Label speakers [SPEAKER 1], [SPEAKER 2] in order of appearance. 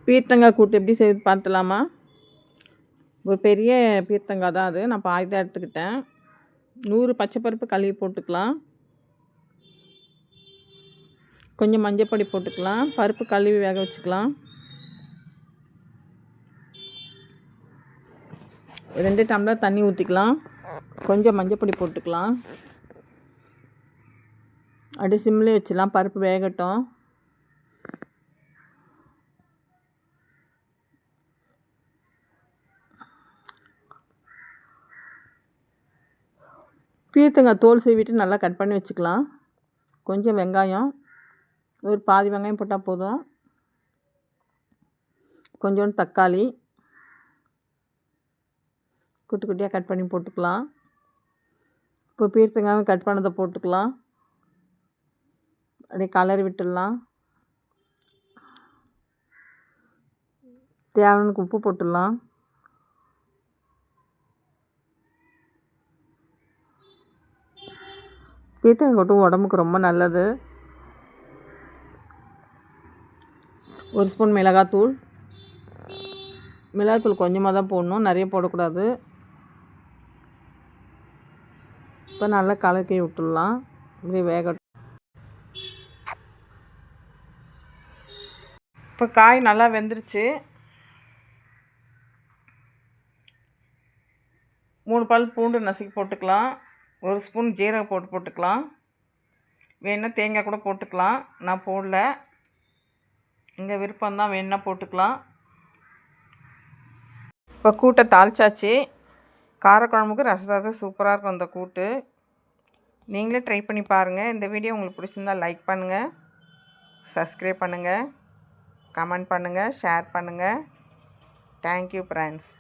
[SPEAKER 1] பீர்த்தங்காய் கூட்டு எப்படி செய்வது பார்த்துலாமா? ஒரு பெரிய பீர்த்தங்காய் தான் அது. நான் பாதி தான் எடுத்துக்கிட்டேன். 100 பச்சைப்பருப்பு கழுவி போட்டுக்கலாம். கொஞ்சம் மஞ்சள் பொடி போட்டுக்கலாம். பருப்பு கழுவி வேக வச்சுக்கலாம். 2 டம்ளர் தண்ணி ஊற்றிக்கலாம். கொஞ்சம் மஞ்சள் பொடி போட்டுக்கலாம். அப்படி சிம்லேயே வச்சிடலாம். பருப்பு வேகட்டும். பீர்த்தங்காய் தோல் சீவிட்டு நல்லா கட் பண்ணி வச்சுக்கலாம். கொஞ்சம் வெங்காயம், ஒரு பாதி வெங்காயம் போட்டால் போதும். கொஞ்சோண்டு தக்காளி குட்டி குட்டியாக கட் பண்ணி போட்டுக்கலாம். இப்போ பீர்த்தங்காயும் கட் பண்ணதை போட்டுக்கலாம். அப்படியே கலரி விட்டுடலாம். தேவையான உப்பு போட்டுடலாம். பீர்த்தங்காய் கூட்டு உடம்புக்கு ரொம்ப நல்லது. 1 ஸ்பூன் மிளகாத்தூள். மிளகாத்தூள் கொஞ்சமாக தான் போடணும், நிறைய போடக்கூடாது. இப்போ நல்லா கலக்கி விட்டுடலாம். இப்படி வேகட்டும். இப்போ காய் நல்லா வெந்துருச்சு. 3 பல் பூண்டு நசுக்கி போட்டுக்கலாம். 1 ஸ்பூன் ஜீரகம் போட்டுக்கலாம். வேணுன்னா தேங்காய் கூட போட்டுக்கலாம். நான் போடல. இங்கே விருப்பம்தான், வேணுன்னா போட்டுக்கலாம். இப்போ கூட்டை தாளிச்சாச்சு. காரக்குழம்புக்கு ரசம் சூப்பராக இருக்கும் அந்த கூட்டு. நீங்களே ட்ரை பண்ணி பாருங்கள். இந்த வீடியோ உங்களுக்கு பிடிச்சிருந்தால் லைக் பண்ணுங்கள், சப்ஸ்கிரைப் பண்ணுங்கள், கமெண்ட் பண்ணுங்கள், ஷேர் பண்ணுங்கள். Thank you friends.